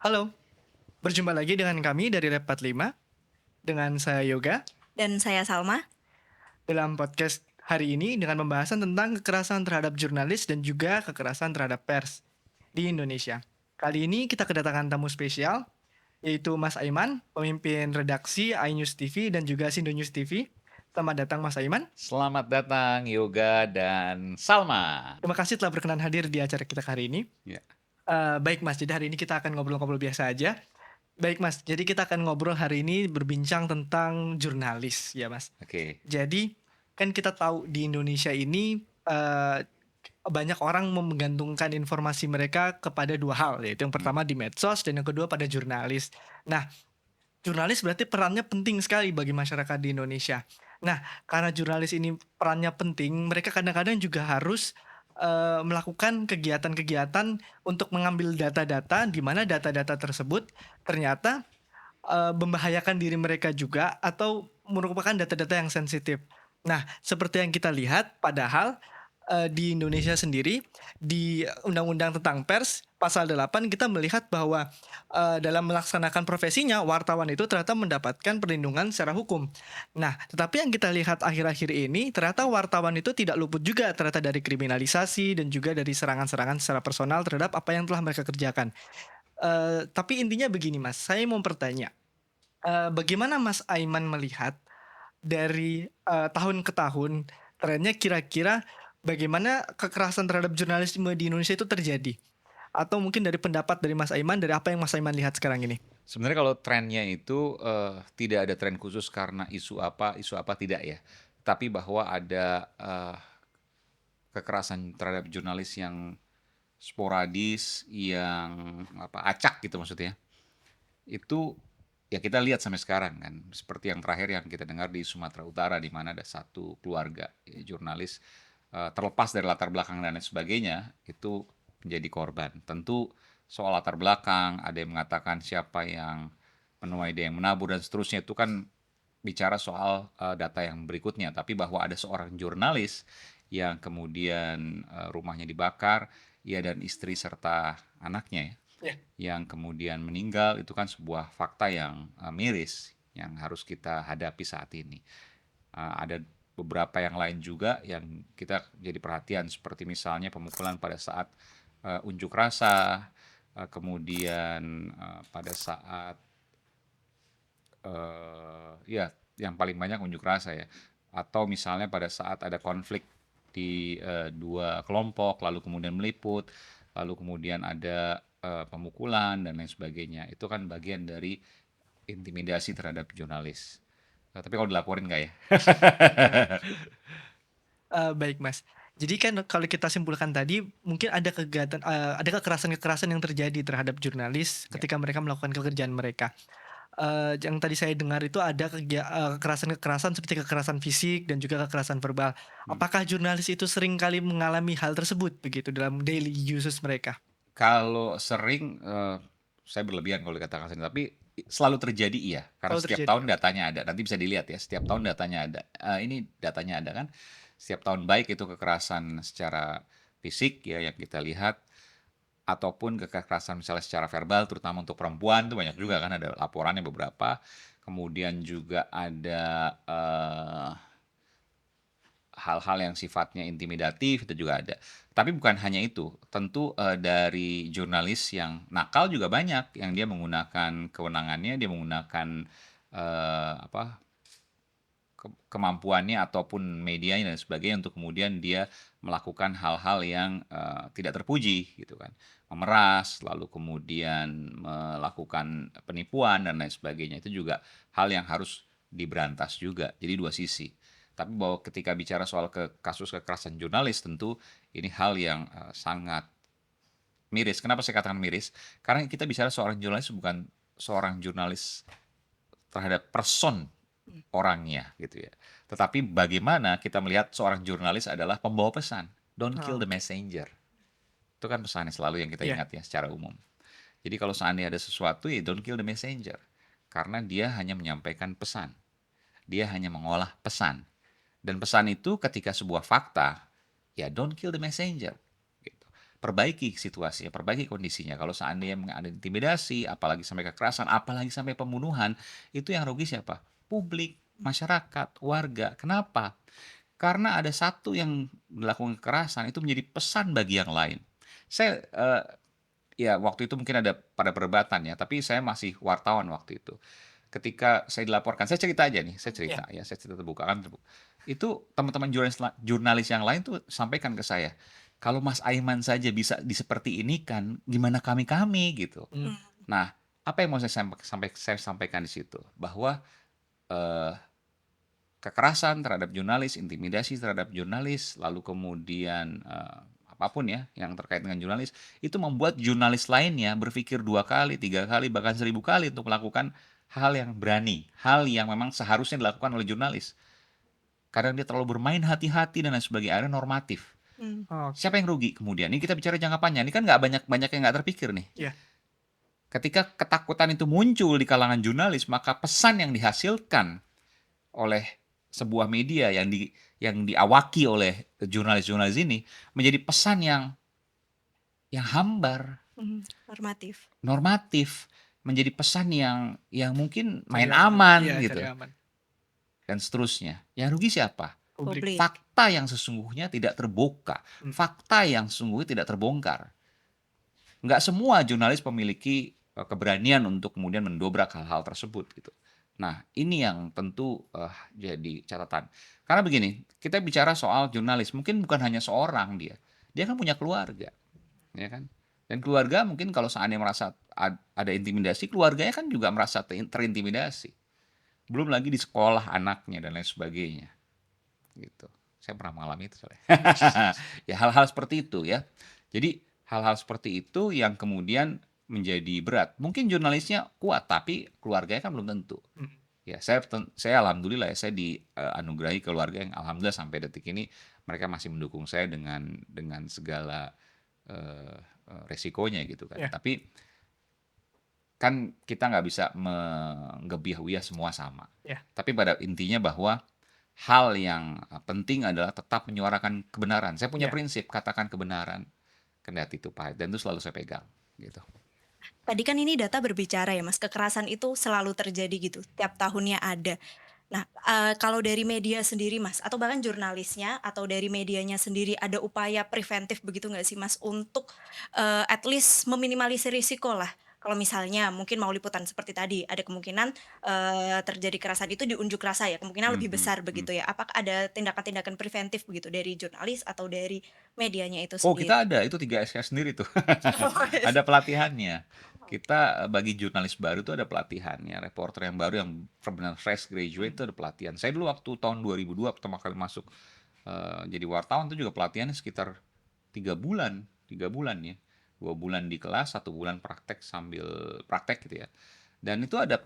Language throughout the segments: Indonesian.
Halo, berjumpa lagi dengan kami dari Lab 45 dengan saya Yoga Dan saya Salma. dalam podcast hari ini dengan pembahasan tentang kekerasan terhadap jurnalis dan juga kekerasan terhadap pers di Indonesia. Kali ini kita kedatangan tamu spesial yaitu Mas Aiman, pemimpin redaksi iNews TV dan juga Sindo News TV. Selamat datang Mas Aiman. Selamat datang Yoga dan Salma. Terima kasih telah berkenan hadir di acara kita hari ini. Ya, Baik Mas, jadi hari ini kita akan ngobrol-ngobrol biasa aja. Baik Mas, jadi kita akan ngobrol hari ini berbincang tentang jurnalis ya Mas. oke. Jadi kan kita tahu di Indonesia ini banyak orang menggantungkan informasi mereka kepada dua hal, yaitu yang Hmm, pertama di medsos dan yang kedua pada jurnalis. Nah, jurnalis berarti perannya penting sekali bagi masyarakat di Indonesia. Nah, karena jurnalis ini perannya penting, mereka kadang-kadang juga harus melakukan kegiatan-kegiatan untuk mengambil data-data di mana data-data tersebut ternyata membahayakan diri mereka juga atau merupakan data-data yang sensitif. Nah, seperti yang kita lihat padahal, di Indonesia sendiri, di Undang-Undang tentang Pers pasal 8 kita melihat bahwa, dalam melaksanakan profesinya wartawan itu ternyata mendapatkan perlindungan secara hukum. Nah, tetapi yang kita lihat akhir-akhir ini ternyata wartawan itu tidak luput juga ternyata dari kriminalisasi dan juga dari serangan-serangan secara personal terhadap apa yang telah mereka kerjakan. Tapi intinya begini Mas, saya mau bertanya, bagaimana Mas Aiman melihat dari, tahun ke tahun, trennya kira-kira bagaimana kekerasan terhadap jurnalisme di Indonesia itu terjadi? Atau mungkin dari pendapat dari Mas Aiman, dari apa yang Mas Aiman lihat sekarang ini? Sebenarnya kalau trennya itu tidak ada tren khusus karena isu apa tidak ya. Tapi bahwa ada kekerasan terhadap jurnalis yang sporadis, yang acak gitu maksudnya. Itu ya kita lihat sampai sekarang kan. Seperti yang terakhir yang kita dengar di Sumatera Utara di mana ada satu keluarga jurnalis terlepas dari latar belakang dan lain sebagainya itu menjadi korban. Tentu soal latar belakang, ada yang mengatakan siapa yang menuai, ada yang menabur dan seterusnya itu kan bicara soal data yang berikutnya. Tapi bahwa ada seorang jurnalis yang kemudian rumahnya dibakar, ia dan istri serta anaknya ya, Ya. yang kemudian meninggal itu kan sebuah fakta yang miris yang harus kita hadapi saat ini. Ada beberapa yang lain juga yang kita jadi perhatian seperti misalnya pemukulan pada saat unjuk rasa, kemudian pada saat ya yang paling banyak unjuk rasa ya, atau misalnya pada saat ada konflik di dua kelompok lalu kemudian meliput, lalu kemudian ada pemukulan dan lain sebagainya. Itu kan bagian dari intimidasi terhadap jurnalis. Tapi kalau dilaporin nggak ya? Baik Mas. Jadi kan kalau kita simpulkan tadi, mungkin ada kegiatan ada kekerasan-kekerasan yang terjadi terhadap jurnalis Ya. ketika mereka melakukan pekerjaan mereka. Yang tadi saya dengar itu ada kekerasan-kekerasan seperti kekerasan fisik dan juga kekerasan verbal. Hmm. Apakah jurnalis itu sering kali mengalami hal tersebut begitu dalam daily uses mereka? Kalau sering, saya berlebihan kalau dikatakan sering, tapi selalu terjadi iya, karena Selalu setiap terjadi? tahun datanya ada, nanti bisa dilihat ya, setiap tahun datanya ada. Ini datanya ada kan, setiap tahun baik itu kekerasan secara fisik ya yang kita lihat, ataupun kekerasan misalnya secara verbal terutama untuk perempuan itu banyak juga kan, ada laporannya beberapa. Kemudian juga ada, hal-hal yang sifatnya intimidatif itu juga ada. Tapi bukan hanya itu, tentu dari jurnalis yang nakal juga banyak, yang dia menggunakan kewenangannya, dia menggunakan apa kemampuannya ataupun medianya dan sebagainya untuk kemudian dia melakukan hal-hal yang tidak terpuji gitu kan, memeras, lalu kemudian melakukan penipuan dan lain sebagainya. Itu juga hal yang harus diberantas juga. Jadi dua sisi. Tapi bahwa ketika bicara soal kasus kekerasan jurnalis tentu ini hal yang sangat miris. Kenapa saya katakan miris? Karena kita bicara seorang jurnalis bukan seorang jurnalis terhadap person orangnya gitu ya. Tetapi bagaimana kita melihat seorang jurnalis adalah pembawa pesan. Don't kill Oh, the messenger. Itu kan pesannya selalu yang kita iya. ingat ya secara umum. Jadi kalau seandainya ada sesuatu ya don't kill the messenger. Karena dia hanya menyampaikan pesan. Dia hanya mengolah pesan. Dan pesan itu ketika sebuah fakta, ya don't kill the messenger. Gitu. perbaiki situasinya, perbaiki kondisinya. Kalau seandainya ada intimidasi, apalagi sampai kekerasan, apalagi sampai pembunuhan, itu yang rugi siapa? Publik, masyarakat, warga. Kenapa? Karena ada satu yang melakukan kekerasan itu menjadi pesan bagi yang lain. Saya, ya waktu itu mungkin ada pada perdebatan ya, tapi saya masih wartawan waktu itu. Ketika saya dilaporkan, saya cerita aja nih, saya Ya. cerita ya, saya cerita terbuka kan itu teman-teman jurnalis yang lain tuh sampaikan ke saya, "Kalau Mas Aiman saja bisa seperti ini kan, gimana kami-kami?" Gitu. Mmm. Mmm, Nah, apa yang mau saya sampaikan di situ, bahwa, eee kekerasan terhadap jurnalis, intimidasi terhadap jurnalis, lalu kemudian, apa ya yang terkait dengan jurnalis, itu membuat jurnalis lainnya berpikir 2 kali, 3 kali, bahkan 1000 kali untuk melakukan hal yang berani, hal yang memang seharusnya dilakukan oleh jurnalis. Kadang dia terlalu bermain hati-hati dan lain sebagainya, akhirnya normatif. mmm, Oke. Siapa yang rugi kemudian? Ini kita bicara jangka panjang, ini kan nggak banyak yang nggak terpikir nih. Iya. Ketika ketakutan itu muncul di kalangan jurnalis, maka pesan yang dihasilkan oleh sebuah media yang diawaki oleh jurnalis-jurnalis ini menjadi pesan yang hambar, normatif. normatif, menjadi pesan yang mungkin Cari main aman. aman Iya, cari gitu aman. dan seterusnya. Yang rugi siapa? Publik. Publik. Fakta yang sesungguhnya tidak terbuka, Mmm. fakta yang sesungguhnya tidak terbongkar. Nggak semua jurnalis memiliki keberanian untuk kemudian mendobrak hal-hal tersebut gitu. Nah, ini yang tentu jadi catatan. Karena begini, kita bicara soal jurnalis, mungkin bukan hanya seorang dia kan punya keluarga, ya kan? Dan keluarga mungkin kalau seandainya merasa ada intimidasi, keluarganya kan juga merasa terintimidasi. Belum lagi di sekolah anaknya dan lain sebagainya, gitu. Saya pernah mengalami itu soalnya. Ya hal-hal seperti itu ya. Jadi hal-hal seperti itu yang kemudian menjadi berat. Mungkin jurnalisnya kuat, tapi keluarganya kan belum tentu. Mhm. Ya, saya alhamdulillah ya, saya dianugerahi keluarga yang alhamdulillah sampai detik ini mereka masih mendukung saya dengan segala, eee eee, resikonya gitu kan. Iya. Tapi kan kita nggak bisa menggebiah-uyah semua sama. Iya. Tapi pada intinya bahwa hal yang, penting adalah tetap menyuarakan kebenaran. Saya punya Iya. prinsip, katakan kebenaran, kendati itu pahit, dan itu selalu saya pegang, gitu. Tadi kan ini data berbicara ya Mas, kekerasan itu selalu terjadi gitu, tiap tahunnya ada. Nah, kalau dari media sendiri Mas, atau bahkan jurnalisnya atau dari medianya sendiri ada upaya preventif begitu nggak sih Mas, untuk, at least meminimalisir risiko lah. Kalau misalnya mungkin mau liputan seperti tadi, ada kemungkinan, terjadi kekerasan itu di unjuk rasa ya, kemungkinan lebih Mhm besar mhm. begitu ya. Apakah ada tindakan-tindakan preventif begitu dari jurnalis atau dari medianya itu Oh, sendiri? kita ada, itu 3SK sendiri tuh. Oh, yes. Ada pelatihannya. Kita, bagi jurnalis baru tuh ada pelatihannya, reporter yang baru yang benar fresh graduate Mmm. itu ada pelatihan. Saya dulu waktu tahun 2002 pertama kali masuk, jadi wartawan itu juga pelatihannya sekitar 3 bulan, 3 bulan ya. 2 bulan di kelas, 1 bulan praktek sambil praktek gitu ya. Dan itu ada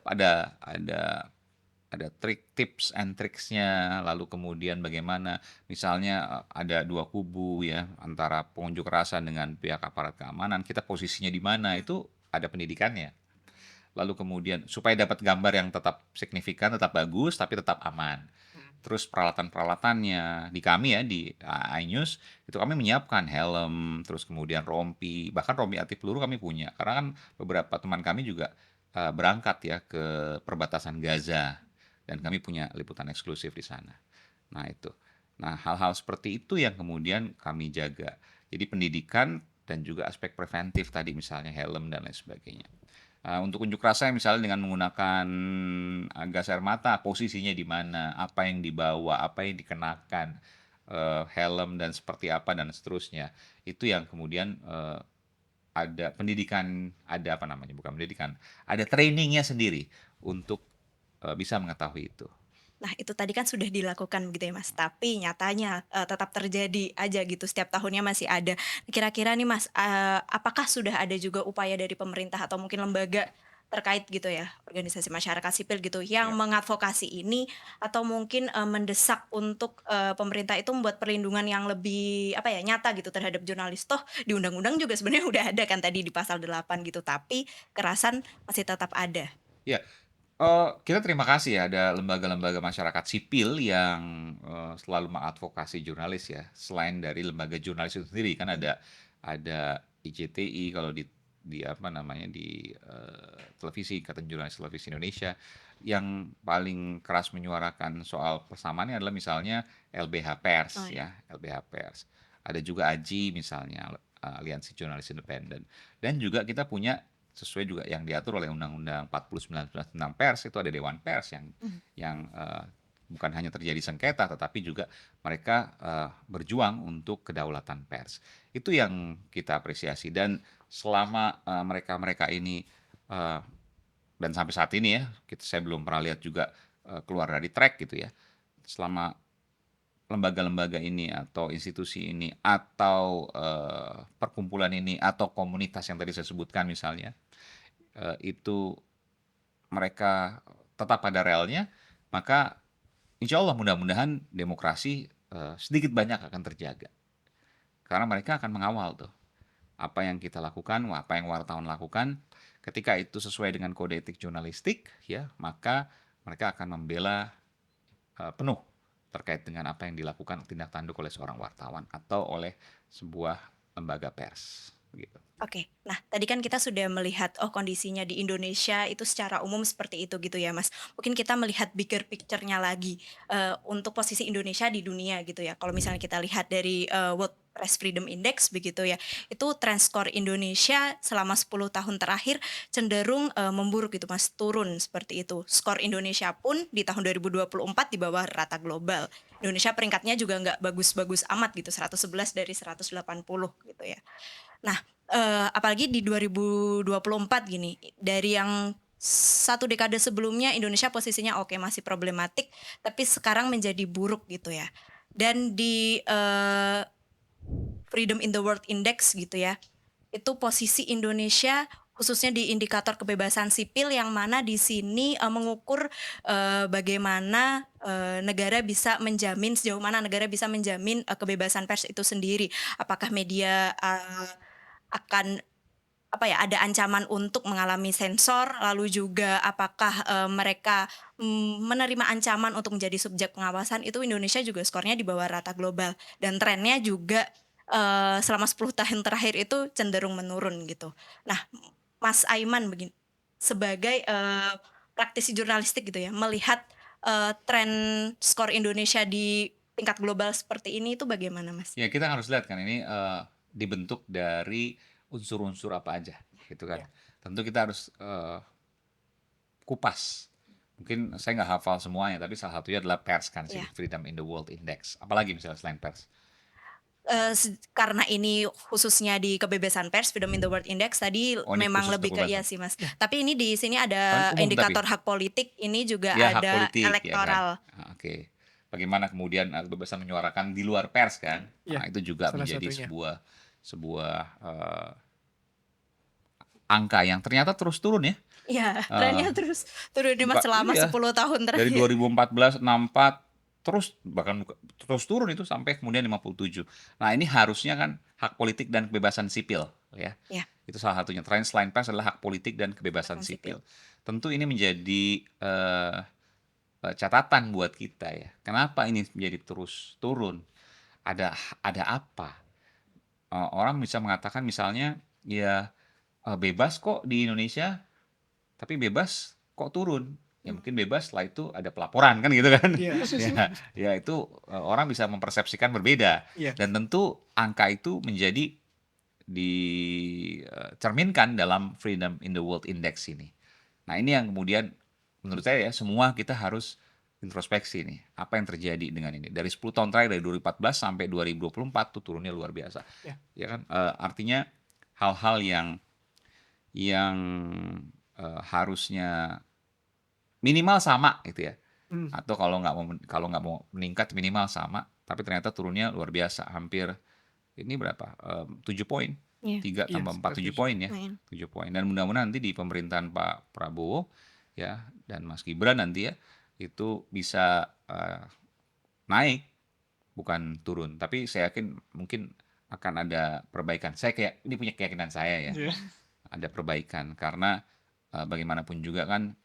trik, tips and tricksnya, lalu kemudian bagaimana misalnya ada dua kubu ya antara pengunjuk rasa dengan pihak aparat keamanan, kita posisinya di mana itu ada pendidikannya. Lalu kemudian supaya dapat gambar yang tetap signifikan, tetap bagus, tapi tetap aman. Mhm. Terus peralatan-peralatannya di kami ya di iNews itu kami menyiapkan helm, terus kemudian rompi, bahkan rompi anti peluru kami punya. Karena kan beberapa teman kami juga berangkat ya ke perbatasan Gaza dan kami punya liputan eksklusif di sana. Nah, itu. Nah, hal-hal seperti itu yang kemudian kami jaga. Jadi pendidikan dan juga aspek preventif tadi misalnya helm dan lain sebagainya. Untuk unjuk rasa misalnya dengan menggunakan, gas air mata, posisinya di mana, apa yang dibawa, apa yang dikenakan, helm dan seperti apa dan seterusnya. Itu yang kemudian, ada pendidikan, ada apa namanya, bukan pendidikan, ada trainingnya sendiri untuk, bisa mengetahui itu. Nah, itu tadi kan sudah dilakukan gitu ya, Mas, tapi nyatanya, tetap terjadi aja gitu, setiap tahunnya masih ada. Kira-kira nih, Mas, apakah sudah ada juga upaya dari pemerintah atau mungkin lembaga terkait gitu ya, organisasi masyarakat sipil gitu, yang Ya. mengadvokasi ini atau mungkin, mendesak untuk, pemerintah itu membuat perlindungan yang lebih, apa ya, nyata gitu terhadap jurnalis? Toh di undang-undang juga sebenarnya udah ada kan tadi di pasal 8 gitu, tapi kekerasan masih tetap ada. Ya, kita terima kasih ya ada lembaga-lembaga masyarakat sipil yang, selalu mengadvokasi jurnalis ya. Selain dari lembaga jurnalis itu sendiri kan ada ICTI kalau di apa namanya, di, televisi, Ikatan Jurnalis Televisi Indonesia, yang paling keras menyuarakan soal persamaan adalah misalnya LBH Oh Pers ya. ya, LBH Pers. Ada juga AJI misalnya, Aliansi Jurnalis Independen. Dan juga kita punya sesuai juga yang diatur oleh Undang-Undang 49 tentang pers, itu ada Dewan Pers Mhm. yang bukan hanya terjadi sengketa, tetapi juga mereka berjuang untuk kedaulatan pers. Itu yang kita apresiasi. Dan selama mereka-mereka ini eh, dan sampai saat ini ya, saya belum pernah lihat juga keluar dari track gitu ya. Selama lembaga-lembaga ini atau institusi ini atau perkumpulan ini atau komunitas yang tadi saya sebutkan misalnya, itu mereka tetap pada relnya, maka insya Allah mudah-mudahan demokrasi sedikit banyak akan terjaga. Karena mereka akan mengawal tuh apa yang kita lakukan, apa yang wartawan lakukan. Ketika itu sesuai dengan kode etik jurnalistik, ya maka mereka akan membela penuh terkait dengan apa yang dilakukan tindak tanduk oleh seorang wartawan atau oleh sebuah lembaga pers. Gitu. Oke. Nah, tadi kan kita sudah melihat, oh kondisinya di Indonesia itu secara umum seperti itu gitu ya, Mas. Mungkin kita melihat bigger picture-nya lagi, untuk posisi Indonesia di dunia gitu ya. Kalau misalnya kita lihat dari, World Press Freedom Index begitu ya, itu trend skor Indonesia selama 10 tahun terakhir cenderung, memburuk gitu Mas, turun seperti itu. Skor Indonesia pun di tahun 2024 di bawah rata global. Indonesia peringkatnya juga nggak bagus-bagus amat gitu, 111 dari 180 gitu ya. Nah, apalagi di 2024 gini, dari yang satu dekade sebelumnya Indonesia posisinya oke, masih problematik, tapi sekarang menjadi buruk gitu ya. Dan di, Freedom in the World Index gitu ya, itu posisi Indonesia khususnya di indikator kebebasan sipil yang mana di sini, mengukur, bagaimana, negara bisa menjamin sejauh mana negara bisa menjamin, kebebasan pers itu sendiri. Apakah media, akan apa ya, ada ancaman untuk mengalami sensor, lalu juga apakah, mereka, menerima ancaman untuk menjadi subjek pengawasan, itu Indonesia juga skornya di bawah rata global dan trennya juga, selama 10 tahun terakhir itu cenderung menurun gitu. Nah, Mas Aiman sebagai, praktisi jurnalistik gitu ya, melihat, tren skor Indonesia di tingkat global seperti ini itu bagaimana, Mas? Ya kita harus lihat kan ini dibentuk dari unsur-unsur apa aja, gitu kan. Ya. Tentu kita harus kupas. Mungkin saya nggak hafal semuanya, tapi salah satunya adalah pers kan, Iya. Freedom in the World Index. Apalagi misalnya selain pers. Karena ini khususnya di kebebasan pers, Freedom in the World Index tadi Oh ini memang khusus lebih untuk ke iya kebebasan. sih, Mas. Ya. Tapi ini di sini Oh, ada umum tapi? indikator hak politik, ini juga Ya hak ada politik ya kan. elektoral. Oke. Bagaimana kemudian kebebasan menyuarakan di luar pers kan? Iya, Itu juga salah menjadi satunya. sebuah angka yang ternyata terus turun ya. Iya, Eh, trennya terus turun nih, Mas, selama iya, 10 tahun dari terakhir. 2014 64 terus bahkan terus turun itu sampai kemudian 57. Nah, ini harusnya kan hak politik dan kebebasan sipil ya. Iya, Itu salah satunya. Tren selain pers adalah hak politik dan kebebasan kebebasan sipil. sipil. Tentu ini menjadi catatan buat kita ya. Kenapa ini menjadi terus turun? Ada ada apa? Orang bisa mengatakan misalnya ya bebas kok di Indonesia, tapi bebas kok turun? Ya Mmm, mungkin bebas setelah itu ada pelaporan kan gitu kan. Iya. Ya, ya itu orang bisa mempersepsikan berbeda Iya. dan tentu angka itu menjadi dicerminkan dalam Freedom in the World Index ini. Nah, ini yang kemudian menurut saya ya semua kita harus introspeksi nih, apa yang terjadi dengan ini. Dari 10 tahun terakhir dari 2014 sampai 2024 tuh turunnya luar biasa. Ya. Ya kan artinya hal-hal yang harusnya minimal sama gitu ya. Mmm. Atau kalau nggak mau meningkat minimal sama, tapi ternyata turunnya luar biasa, hampir ini berapa? 7 poin. iya, 3 Iya, tambah 4 sekitar 7 7. poin ya. lumayan. 7 poin. Dan mudah-mudahan nanti di pemerintahan Pak Prabowo ya dan Mas Gibran nanti ya itu bisa naik bukan turun. Tapi saya yakin mungkin akan ada perbaikan. Saya kayak ini punya keyakinan saya ya, Iya. ada perbaikan karena bagaimanapun juga kan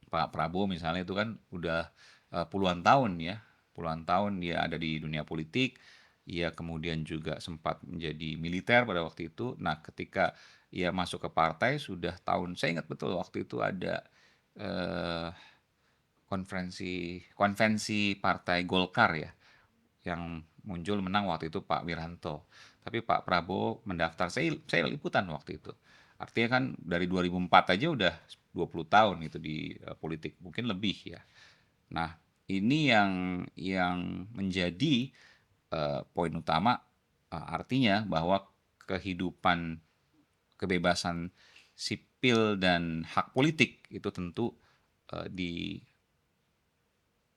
Pak Prabowo misalnya itu kan udah puluhan tahun ya, puluhan tahun dia ada di dunia politik ia kemudian juga sempat menjadi militer pada waktu itu. Nah, ketika ia masuk ke partai sudah saya ingat betul waktu itu ada eh, konvensi partai Golkar ya, yang muncul menang waktu itu Pak Wiranto. Tapi Pak Prabowo mendaftar, saya liputan waktu itu. Artinya kan dari 2004 aja udah 20 tahun itu di politik, mungkin lebih ya. Nah, ini yang menjadi poin utama, artinya bahwa kehidupan kebebasan sipil dan hak politik itu tentu eh, di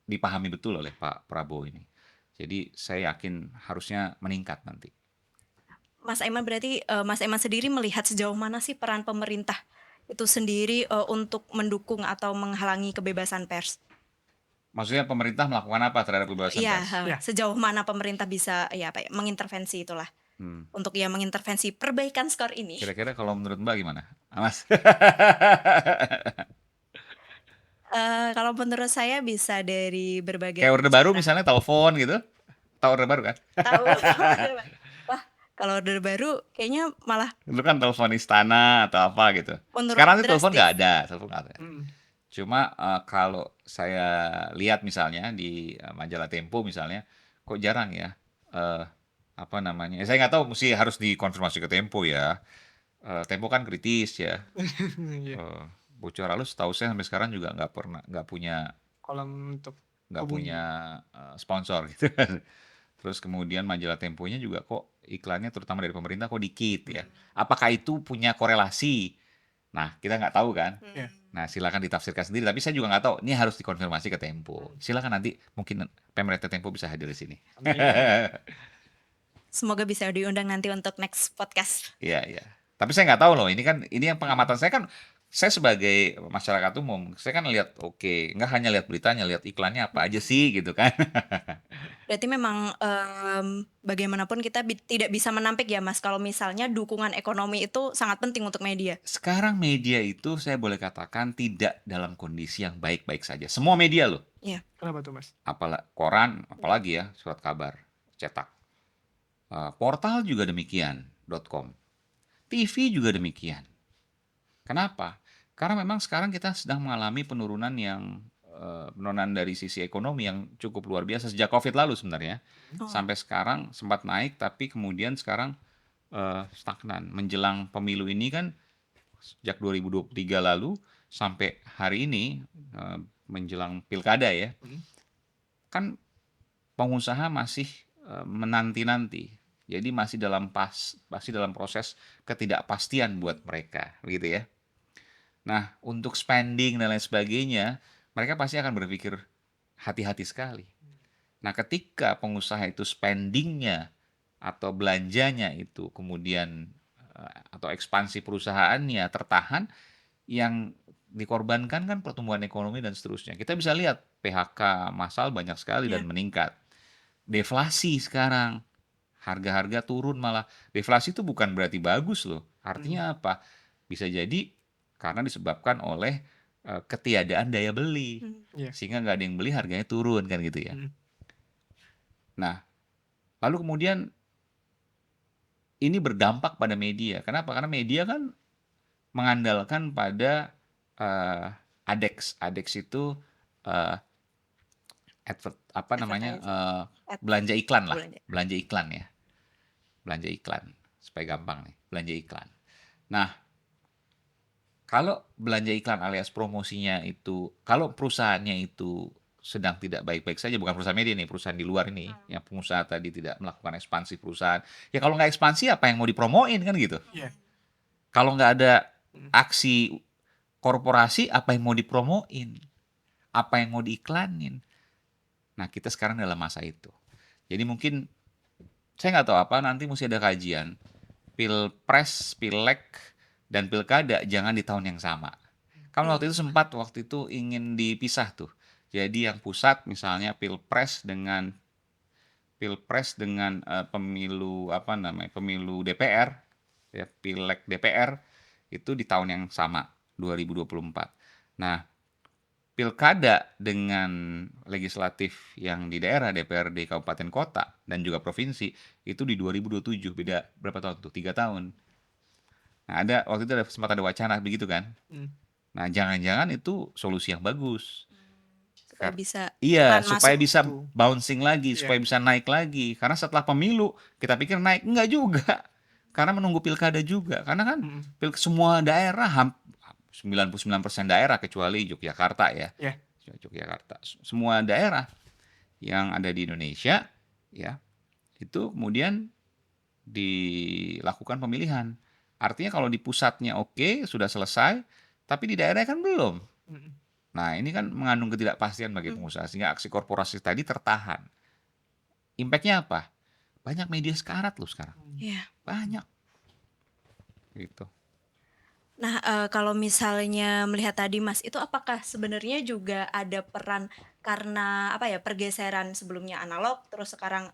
dipahami betul oleh Pak Prabowo ini. Jadi saya yakin harusnya meningkat nanti. Mas Aiman berarti Mas Aiman sendiri melihat sejauh mana sih peran pemerintah itu sendiri untuk mendukung atau menghalangi kebebasan pers? Maksudnya pemerintah melakukan apa terhadap kebebasan Iya, pers? Ya, sejauh mana pemerintah bisa ya apa ya, mengintervensi itulah Hmm. untuk ya mengintervensi perbaikan skor ini. Kira-kira kalau menurut Mbak gimana? Mas? Kalau menurut saya bisa dari Kayak berbagai Orde Baru cara. misalnya telepon gitu. Tahu Orde Baru kan? Tahu. Wah, kalau Orde Baru kayaknya malah Dulu kan telepon istana atau apa gitu. menurun Sekarang sih telepon drastis. nggak ada, telepon nggak ada. hmm, Cuma kalau saya lihat misalnya di majalah Tempo misalnya, kok jarang ya, eh, apa namanya? Saya nggak tahu, mesti harus dikonfirmasi ke Tempo ya. Tempo kan kritis ya. iya, Eh, Bocor halus, tahu saya sampai sekarang juga kolam untuk nggak hubungi. punya sponsor gitu kan. Terus kemudian majalah Temponya juga kok iklannya terutama dari pemerintah kok dikit ya. Apakah itu punya korelasi? Nah, kita nggak tahu kan. Ya, Nah, silakan ditafsirkan sendiri. Tapi saya juga nggak tahu. Ini harus dikonfirmasi ke Tempo. Silakan nanti mungkin pemerintah Tempo bisa hadir di sini. amin. Semoga bisa diundang nanti untuk next podcast. Iya, iya. Tapi saya nggak tahu loh. Ini yang pengamatan saya kan. Saya sebagai masyarakat umum, saya kan lihat oke, nggak hanya lihat beritanya, lihat iklannya apa aja sih gitu kan. Berarti memang bagaimanapun kita tidak bisa menampik ya Mas kalau misalnya dukungan ekonomi itu sangat penting untuk media. Sekarang media itu saya boleh katakan tidak dalam kondisi yang baik-baik saja. Semua media loh. Iya. Kenapa tuh, Mas? Koran, apalagi ya, surat kabar, cetak. Portal juga demikian, .com. TV juga demikian. Kenapa? Karena memang sekarang kita sedang mengalami penurunan dari sisi ekonomi yang cukup luar biasa sejak COVID lalu sebenarnya. Oh, Sampai sekarang sempat naik, tapi kemudian sekarang stagnan. Menjelang pemilu ini kan sejak 2023 lalu sampai hari ini menjelang pilkada ya, Hmm, kan pengusaha masih menanti-nanti. Jadi masih dalam proses ketidakpastian buat mereka, gitu ya. Nah, untuk spending dan lain sebagainya, mereka pasti akan berpikir hati-hati sekali. Nah, ketika pengusaha itu spendingnya atau belanjanya itu kemudian atau ekspansi perusahaannya tertahan, yang dikorbankan kan pertumbuhan ekonomi dan seterusnya. Kita bisa lihat PHK massal banyak sekali dan iya. meningkat. Deflasi sekarang, harga-harga turun malah. Deflasi itu bukan berarti bagus loh. hmm, Artinya apa? Bisa jadi karena disebabkan oleh ketiadaan daya beli. Hmm. iya, Sehingga nggak ada yang beli, harganya turun kan gitu ya. hmm, Nah, lalu kemudian ini berdampak pada media. Kenapa? Karena media kan mengandalkan pada ADEX. ADEX itu eh, apa namanya? Advertising. Ad- Belanja iklan lah, belanja. belanja iklan ya. Belanja iklan supaya gampang nih, belanja iklan. Nah, kalau belanja iklan alias promosinya itu, kalau perusahaannya itu sedang tidak baik-baik saja, bukan perusahaan media nih, perusahaan di luar ini, yang pengusaha tadi tidak melakukan ekspansi perusahaan, ya kalau nggak ekspansi apa yang mau dipromoin kan gitu. iya, Kalau nggak ada hmm, aksi korporasi, apa yang mau dipromoin, apa yang mau diiklanin. Nah, kita sekarang dalam masa itu. Jadi mungkin saya nggak tahu apa, nanti mesti ada kajian. Pilpres, Pileg, dan Pilkada jangan di tahun yang sama. Kan waktu itu sempat ingin dipisah tuh. Jadi yang pusat misalnya Pilpres dengan pemilu apa namanya? Pemilu DPR ya, Pileg DPR itu di tahun yang sama 2024. Nah, pilkada dengan legislatif yang di daerah, DPRD kabupaten kota dan juga provinsi itu di 2027, beda berapa tahun tuh? 3 tahun. Nah, waktu itu sempat ada wacana begitu kan. Mmm, Nah, jangan-jangan itu solusi yang bagus. Supaya bisa Iya, peran masuk. supaya bisa itu. bouncing lagi, Iya. supaya bisa naik lagi. Karena setelah pemilu kita pikir naik, enggak juga. Karena menunggu pilkada juga. Karena kan Mhm. semua daerah 99% daerah kecuali Yogyakarta ya. Iya. Yogyakarta. Semua daerah yang ada di Indonesia ya, itu kemudian dilakukan pemilihan. Artinya kalau di pusatnya oke, sudah selesai, tapi di daerah kan belum. Mhm. Nah, ini kan mengandung ketidakpastian bagi Mhm. pengusaha sehingga aksi korporasi tadi tertahan. Impact-nya apa? Banyak media sekarat loh sekarang. Mmm. Iya. Banyak. Gitu. Nah, kalau misalnya melihat tadi Mas, itu apakah sebenarnya juga ada peran karena apa ya, pergeseran sebelumnya analog terus sekarang,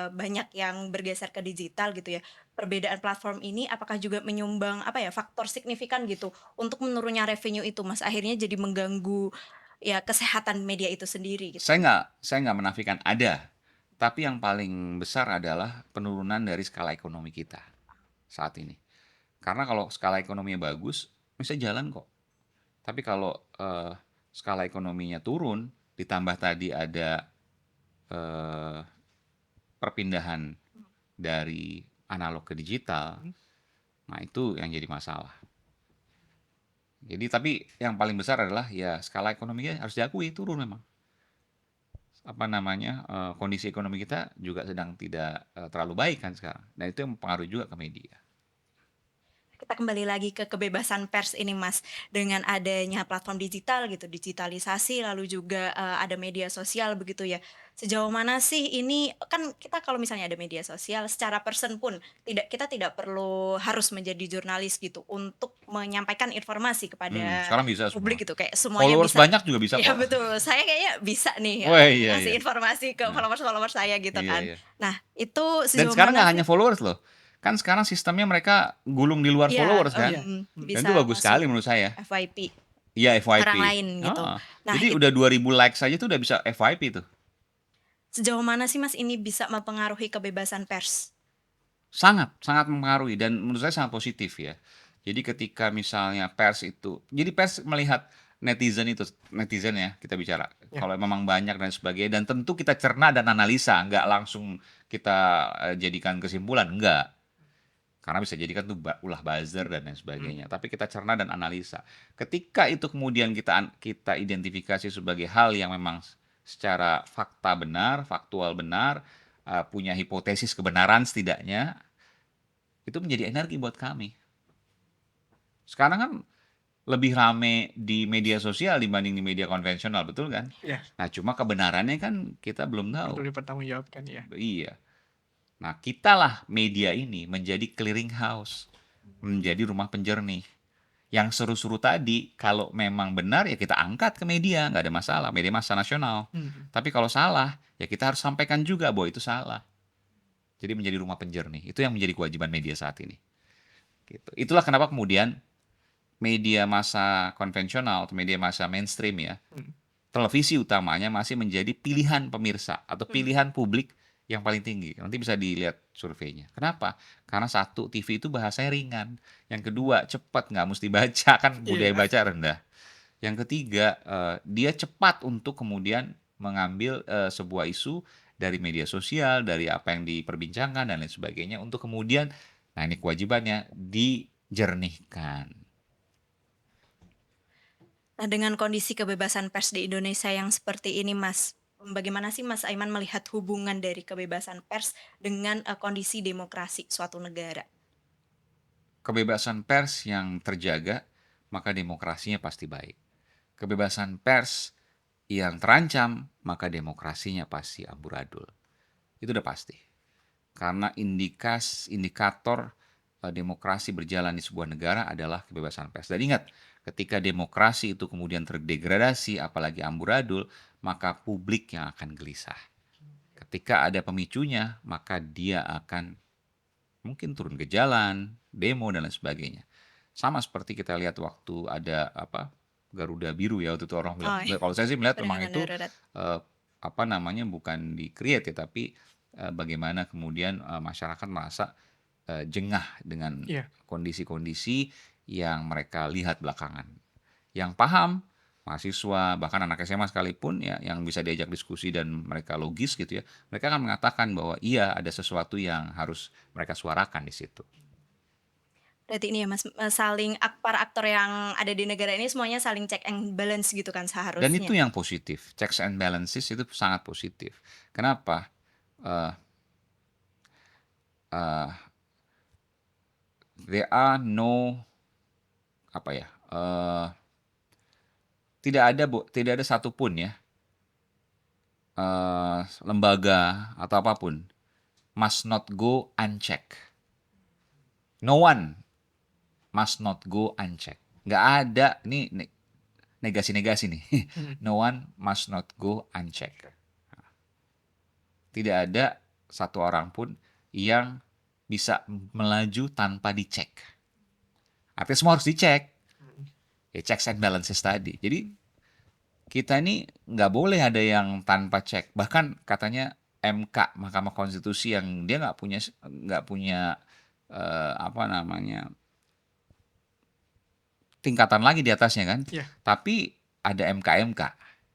banyak yang bergeser ke digital gitu ya. Perbedaan platform ini apakah juga menyumbang apa ya, faktor signifikan gitu untuk menurunnya revenue itu Mas, akhirnya jadi mengganggu ya kesehatan media itu sendiri gitu? Saya nggak menafikan ada, tapi yang paling besar adalah penurunan dari skala ekonomi kita saat ini. Karena kalau skala ekonominya bagus, bisa jalan kok. Tapi kalau skala ekonominya turun, ditambah tadi ada eh, perpindahan dari analog ke digital, Mhm. nah itu yang jadi masalah. Jadi tapi yang paling besar adalah ya skala ekonominya harus diakui turun memang. Apa namanya, kondisi ekonomi kita juga sedang tidak terlalu baik kan sekarang. Dan itu yang mempengaruhi juga ke media. Kita kembali lagi ke kebebasan pers ini Mas, dengan adanya platform digital gitu, digitalisasi lalu juga, ada media sosial begitu ya. Sejauh mana sih ini kan kita kalau misalnya ada media sosial secara person pun kita tidak perlu harus menjadi jurnalis gitu untuk menyampaikan informasi kepada Sekarang bisa publik semua. gitu, kayak semuanya Followers bisa. banyak juga bisa Iya kok. betul, saya kayaknya bisa nih, Wah, iya ngasih iya. informasi ke Nah, followers-followers saya gitu iya kan. iya. Nah, itu Dan sejauh sekarang mana nggak sih hanya followers loh. Kan sekarang sistemnya mereka gulung di luar iya, followers Oh kan. iya. Mhm. Dan bisa itu bagus masuk sekali menurut saya. FYP. Iya, Orang FYP. lain gitu. Heeh. Nah, Jadi udah 2000 likes aja tuh udah bisa FYP tuh. sejauh mana sih Mas ini bisa mempengaruhi kebebasan pers? Sangat, sangat mempengaruhi dan menurut saya sangat positif ya. Jadi ketika misalnya pers itu, jadi pers melihat netizen ya kita bicara. Iya. Kalau memang banyak dan sebagainya dan tentu kita cerna dan analisa, nggak langsung kita jadikan kesimpulan, enggak. Karena bisa jadi kan tuh ulah buzzer dan lain Mhm. sebagainya. Tapi kita cerna dan analisa. Ketika itu kemudian kita identifikasi sebagai hal yang memang secara fakta benar, faktual benar, punya hipotesis kebenaran setidaknya, itu menjadi energi buat kami. Sekarang kan lebih rame di media sosial dibanding di media konvensional, betul kan? Iya. Nah, cuma kebenarannya kan kita belum tahu. Perlu dipertanggungjawabkan, ya. Iya. Nah, kitalah media ini menjadi clearing house, menjadi rumah penjernih. Yang seru-seru tadi, kalau memang benar ya kita angkat ke media, nggak ada masalah, media massa nasional. Mhm. Tapi kalau salah, ya kita harus sampaikan juga bahwa itu salah. Jadi menjadi rumah penjernih. Itu yang menjadi kewajiban media saat ini. Gitu. Itulah kenapa kemudian media massa konvensional atau media massa mainstream ya, Mhm. televisi utamanya masih menjadi pilihan pemirsa atau Mhm. pilihan publik yang paling tinggi. Nanti bisa dilihat surveinya. Kenapa? Karena satu, TV itu bahasanya ringan. Yang kedua, cepat, nggak mesti baca, kan budaya Iya. baca rendah. Yang ketiga, dia cepat untuk kemudian mengambil sebuah isu dari media sosial, dari apa yang diperbincangkan dan lain sebagainya untuk kemudian, nah ini kewajibannya, dijernihkan. Nah, dengan kondisi kebebasan pers di Indonesia yang seperti ini Mas, bagaimana sih Mas Aiman melihat hubungan dari kebebasan pers dengan, kondisi demokrasi suatu negara? Kebebasan pers yang terjaga, maka demokrasinya pasti baik. Kebebasan pers yang terancam, maka demokrasinya pasti amburadul. Itu udah pasti. Karena indikator demokrasi berjalan di sebuah negara adalah kebebasan pers. Dan ingat, ketika demokrasi itu kemudian terdegradasi, apalagi amburadul, maka publik yang akan gelisah. Ketika ada pemicunya, maka dia akan mungkin turun ke jalan, demo dan lain sebagainya. Sama seperti kita lihat waktu ada apa Garuda Biru ya waktu itu orang bilang. Oh, iya, Kalau saya sih melihat memang penanganan itu darurat. eh, apa namanya bukan di-create ya, tapi bagaimana kemudian masyarakat merasa jengah dengan Iya. kondisi-kondisi yang mereka lihat belakangan. Yang paham, mahasiswa, bahkan anak SMA sekalipun ya, yang bisa diajak diskusi dan mereka logis gitu ya, mereka akan mengatakan bahwa iya ada sesuatu yang harus mereka suarakan di situ. Berarti ini ya Mas, saling para aktor yang ada di negara ini semuanya saling check and balance gitu kan Dan itu seharusnya? yang positif, checks and balances itu sangat positif. Kenapa? Eh, eh, there are no apa ya? Tidak ada satupun ya lembaga atau apapun must not go unchecked. No one must not go unchecked. Nggak ada, ini negasi-negasi nih. Mhm. No one must not go unchecked. Tidak ada satu orang pun yang bisa melaju tanpa dicek. Artinya semua harus dicek. Mhm. Ya checks and balances tadi. Jadi kita ini nggak boleh ada yang tanpa cek. Bahkan katanya MK, Mahkamah Konstitusi, yang dia nggak punya apa namanya tingkatan lagi di atasnya kan. Iya. Tapi ada MK-MK,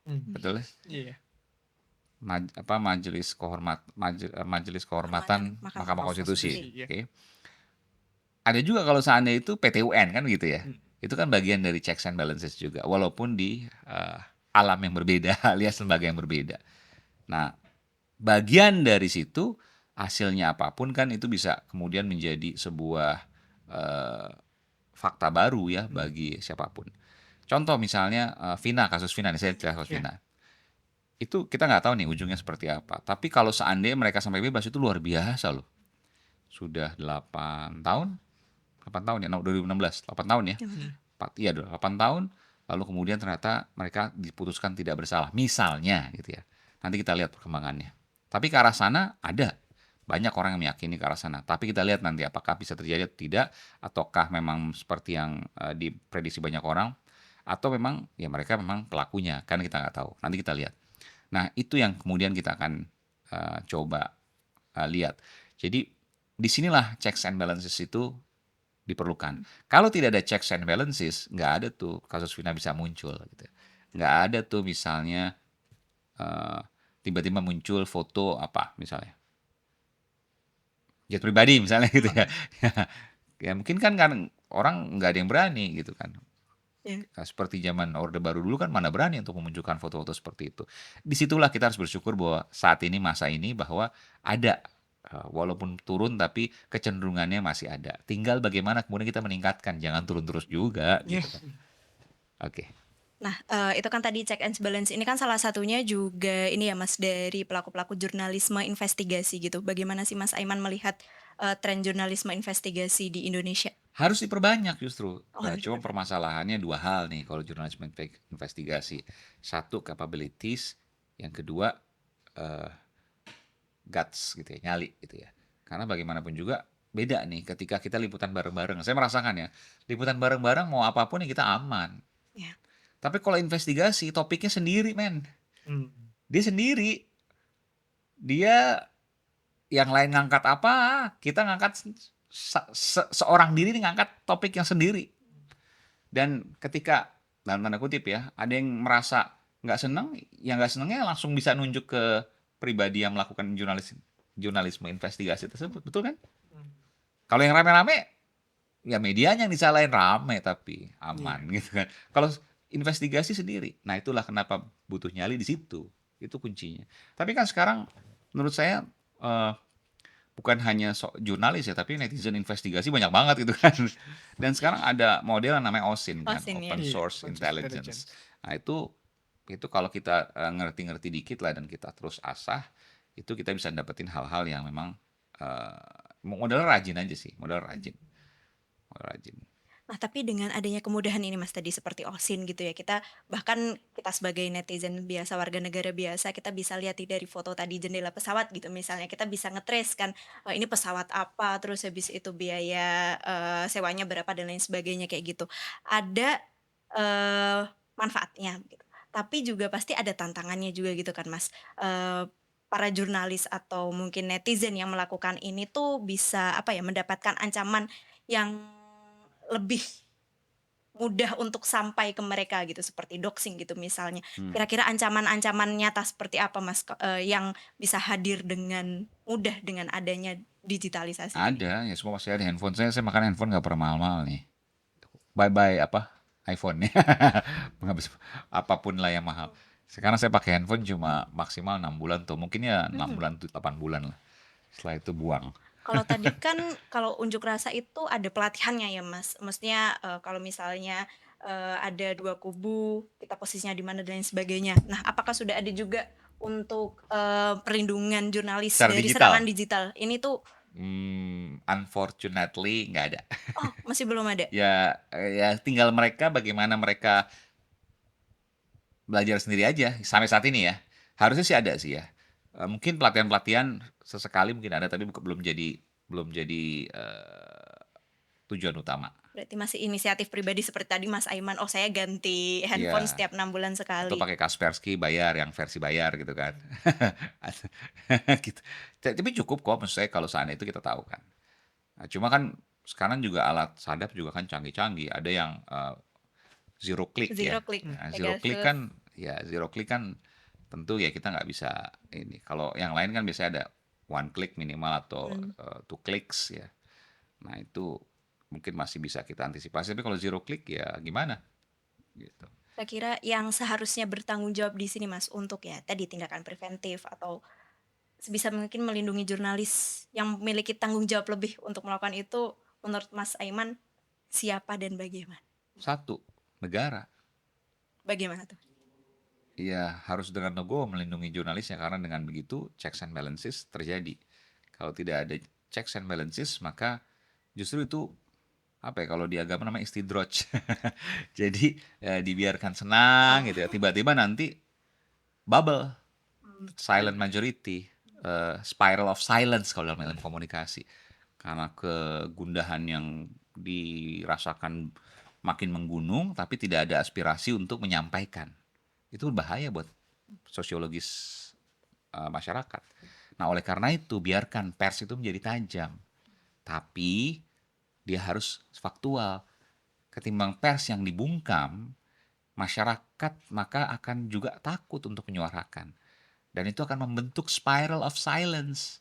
Mhm. betul ya? Iya. Majelis Kehormatan Mahkamah Mahkamah Konstitusi. Konstitusi. Iya. Oke. Ada juga kalau seandainya itu PT UN kan gitu ya. Mhm. Itu kan bagian dari checks and balances juga, walaupun di alam yang berbeda, alias lembaga yang berbeda. Nah, bagian dari situ hasilnya apapun kan itu bisa kemudian menjadi sebuah eh, fakta baru ya Mhm. bagi siapapun. Contoh misalnya Vina, kasus Vina nih, saya cerita kasus Iya. Vina. Itu kita nggak tahu nih ujungnya seperti apa. Tapi kalau seandainya mereka sampai bebas itu luar biasa loh. Sudah 8 tahun, 8 tahun ya, no, 2016, 8 tahun ya. Gimana? Mhm. 8 tahun, lalu kemudian ternyata mereka diputuskan tidak bersalah. Misalnya gitu ya. Nanti kita lihat perkembangannya. Tapi ke arah sana ada banyak orang yang meyakini ke arah sana. Tapi kita lihat nanti apakah bisa terjadi atau tidak, ataukah memang seperti yang diprediksi banyak orang, atau memang ya mereka memang pelakunya, kan kita nggak tahu. Nanti kita lihat. Nah, itu yang kemudian kita akan coba lihat. Jadi disinilah checks and balances itu diperlukan. Kalau tidak ada checks and balances, nggak ada tuh kasus Vina bisa muncul gitu. Nggak ada tuh misalnya eh, tiba-tiba muncul foto apa misalnya jet pribadi misalnya gitu ya. Ya mungkin kan orang nggak ada yang berani gitu kan. Iya. Nah, seperti zaman Orde Baru dulu kan mana berani untuk memunculkan foto-foto seperti itu. Disitulah kita harus bersyukur bahwa saat ini masa ini bahwa ada walaupun turun tapi kecenderungannya masih ada. Tinggal bagaimana kemudian kita meningkatkan, jangan turun terus juga Iya. gitu kan. Oke. Nah, itu kan tadi check and balance ini kan salah satunya juga ini ya Mas, dari pelaku-pelaku jurnalisme investigasi gitu. Bagaimana sih Mas Aiman melihat, tren jurnalisme investigasi di Indonesia? Harus diperbanyak justru. Oh, Nah, harus cuma diperbanyak. permasalahannya dua hal nih kalau jurnalisme investigasi. Satu capabilities, yang kedua eh, guts gitu ya, nyali gitu ya. Karena bagaimanapun juga beda nih ketika kita liputan bareng-bareng. Saya merasakan ya, liputan bareng-bareng mau apapun ya kita aman. Ya. Tapi kalau investigasi topiknya sendiri men. Mhm. Dia sendiri. Dia yang lain ngangkat apa, kita ngangkat seorang diri nih ngangkat topik yang sendiri. Dan ketika dalam tanda kutip ya, ada yang merasa nggak seneng, yang nggak senengnya langsung bisa nunjuk ke pribadi yang melakukan jurnalisme investigasi tersebut, betul kan? Mhm. Kalau yang rame-rame, ya medianya yang disalahin rame tapi Iya. aman gitu kan. Kalau investigasi sendiri, nah itulah kenapa butuh nyali di situ, itu kuncinya. Tapi kan sekarang menurut saya eh, bukan hanya jurnalis ya, tapi netizen investigasi banyak banget gitu kan. Dan sekarang ada model yang namanya OSINT kan, OSINT ya. Open Iya, Source open source Intelligence. intelligence. Nah itu kalau kita ngerti-ngerti dikit lah dan kita terus asah, itu kita bisa dapetin hal-hal yang memang modal rajin aja sih, modal rajin, modal rajin. Nah, tapi dengan adanya kemudahan ini Mas tadi seperti OSINT gitu ya, kita sebagai netizen biasa, warga negara biasa, kita bisa lihat nih dari foto tadi jendela pesawat gitu misalnya, kita bisa nge-trace kan, ini pesawat apa, terus habis itu biaya, sewanya berapa dan lain sebagainya kayak gitu. Ada, eee manfaatnya gitu. Tapi juga pasti ada tantangannya juga gitu kan Mas. Para jurnalis atau mungkin netizen yang melakukan ini tuh bisa apa ya, mendapatkan ancaman yang lebih mudah untuk sampai ke mereka gitu, seperti doxing gitu misalnya. Hmm. Kira-kira ancaman-ancaman nyata seperti apa Mas, yang bisa hadir dengan mudah dengan adanya digitalisasi ini? Ada, ya semua masih ada handphone saya makan handphone nggak pernah mahal-mahal nih. Bye-bye apa, iPhone nih. Habis apapun lah yang mahal. Sekarang saya pakai handphone cuma maksimal 6 bulan tuh, mungkin ya 6 Mhm. bulan tuh 8 bulan lah. Setelah itu buang. Kalau tadi kan kalau unjuk rasa itu ada pelatihannya ya Mas, maksudnya, kalau misalnya, ada 2 kubu, kita posisinya di mana dan lain sebagainya. Nah, apakah sudah ada juga untuk, perlindungan jurnalis Secara dari serangan digital, digital? Ini tuh unfortunately nggak ada. oh, masih belum ada? Ya tinggal mereka bagaimana mereka belajar sendiri aja sampai saat ini ya. Harusnya sih ada sih ya. Mungkin pelatihan-pelatihan sesekali mungkin ada tapi belum jadi tujuan utama. Berarti masih inisiatif pribadi seperti tadi Mas Aiman, "Oh, saya ganti handphone Iya, setiap 6 bulan atau sekali." pakai Kaspersky bayar yang versi bayar gitu kan. Gitu. Tapi cukup kok maksud saya kalau seandainya itu kita tahu kan. Nah, cuma kan sekarang juga alat sadap juga kan canggih-canggih. Ada yang zero click ya. Zero click, Mmm. Nah, Pegasus. zero click kan tentu ya kita nggak bisa ini. Kalau yang lain kan biasanya ada one click minimal atau Mmm. two clicks ya. Nah, itu mungkin masih bisa kita antisipasi. Tapi kalau zero click ya gimana gitu. Kira-kira yang seharusnya bertanggung jawab di sini Mas, untuk ya tadi tindakan preventif atau sebisa mungkin melindungi jurnalis yang memiliki tanggung jawab lebih untuk melakukan itu, menurut Mas Aiman siapa dan bagaimana? Satu, negara. Bagaimana tuh? Ya harus dengan legowo melindungi jurnalisnya karena dengan begitu checks and balances terjadi. Kalau tidak ada checks and balances maka justru itu apa ya kalau di agama namanya istidroj. Jadi dibiarkan senang gitu ya. Oh, Tiba-tiba nanti bubble, mmm, silent majority, spiral of silence kalau dalam ilmu komunikasi. Karena kegundahan yang dirasakan makin menggunung tapi tidak ada aspirasi untuk menyampaikan. Itu bahaya buat sosiologis masyarakat. Nah, oleh karena itu biarkan pers itu menjadi tajam, tapi dia harus faktual. Ketimbang pers yang dibungkam, masyarakat maka akan juga takut untuk menyuarakan. Dan itu akan membentuk spiral of silence.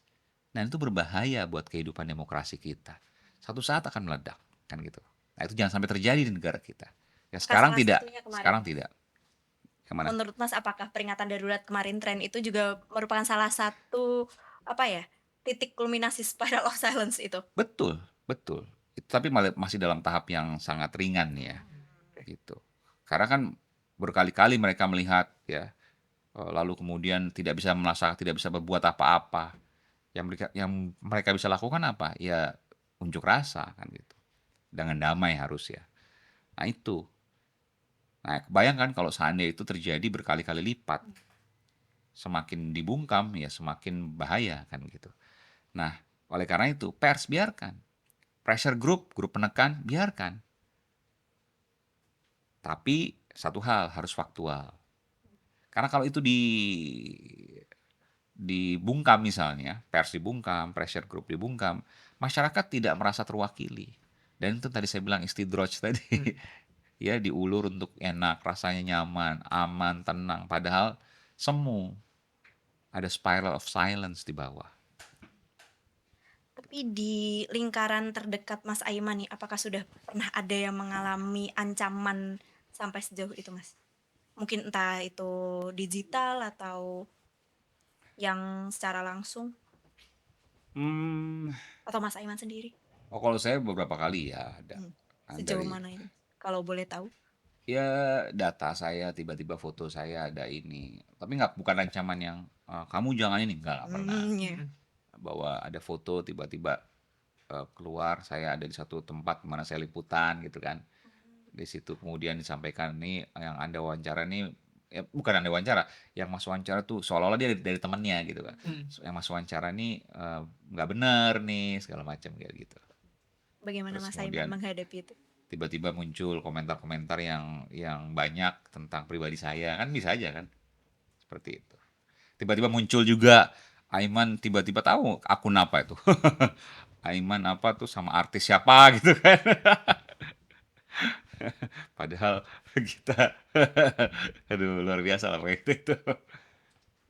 Dan itu berbahaya buat kehidupan demokrasi kita. Satu saat akan meledak, kan gitu. Nah, itu jangan sampai terjadi di negara kita. Ya sekarang salah tidak, satunya kemarin sekarang tidak. Yang mana? menurut Mas apakah peringatan darurat kemarin tren itu juga merupakan salah satu, apa ya, titik kulminasi spiral of silence itu? Betul, betul. Itu tapi masih dalam tahap yang sangat ringan ya, gitu. Karena kan berkali-kali mereka melihat ya, lalu kemudian tidak bisa berbuat apa-apa. Yang mereka bisa lakukan apa? Ya unjuk rasa kan gitu. Dengan damai harus ya. Nah itu. Nah bayangkan kalau seandainya itu terjadi berkali-kali lipat, semakin dibungkam ya semakin bahaya kan gitu. Nah oleh karena itu pers biarkan, pressure group, grup penekan biarkan. Tapi satu hal harus faktual. Karena kalau itu dibungkam misalnya, pers dibungkam, pressure group dibungkam, masyarakat tidak merasa terwakili. Dan itu tadi saya bilang istidroj tadi. Mmm. Ya diulur untuk enak, rasanya nyaman, aman, tenang. Padahal semu, ada spiral of silence di bawah. Tapi di lingkaran terdekat Mas Aiman nih, apakah sudah pernah ada yang mengalami ancaman sampai sejauh itu, Mas? Mungkin entah itu digital atau yang secara langsung, Hmm, atau Mas Aiman sendiri? oh kalau saya beberapa kali ya ada. Hmm. Nah, Sejauh dari mana ini? Kalau boleh tahu? ya data saya tiba-tiba foto saya ada ini. Tapi nggak bukan ancaman yang kamu jangan ini nggak pernah. Hmm, ya. Mhm. Bahwa ada foto tiba-tiba keluar saya ada di satu tempat mana saya liputan gitu kan. Di situ kemudian disampaikan nih yang Anda wawancara nih ya bukan Anda wawancara, yang Mas wawancara tuh seolah-olah dia dari temennya gitu kan. Mhm. Yang Mas wawancara nih nggak bener nih segala macam kayak gitu. Bagaimana Terus Mas Aiman kemudian menghadapi itu? tiba-tiba muncul komentar-komentar yang banyak tentang pribadi saya, kan bisa aja kan, seperti itu. Tiba-tiba muncul juga, Aiman tiba-tiba tahu akun apa itu. Aiman apa tuh sama artis siapa gitu kan. Padahal kita aduh luar biasa lah kayak itu.